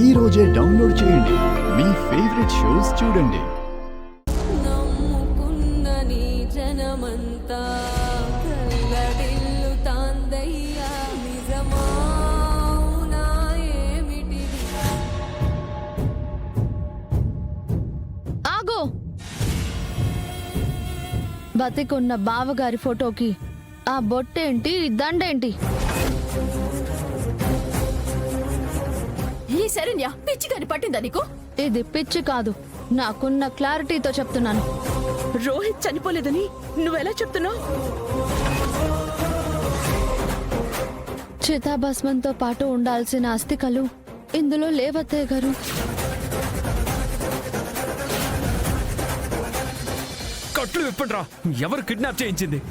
ఈ రోజే డౌన్లోడ్ చేయండి. మీ ఫేవరెట్ షోస్ చూడండి. నమ్ముకున్న నీ జనమంతా కల్లడిల్లు తాందయ్యా నిజమౌనా ఏమిటిది? ఆగో! బతికున్న బావగారి ఫోటోకి ఆ బొట్టేంటి, దండేంటి? ఈ శరణ్య పిచ్చి కాని పట్టిందా నీకు? ఇది పిచ్చి కాదు, నాకున్న క్లారిటీతో చెప్తున్నాను. రోహిత్ చనిపోలేదని నువ్వెలా చెప్తున్నావు? చితాభస్మంతో పాటు ఉండాల్సిన అస్థికలు ఇందులో లేవత్తయ్య గారు. కట్లు విప్పండ్రా, ఎవరు కిడ్నాప్ చేయించింది?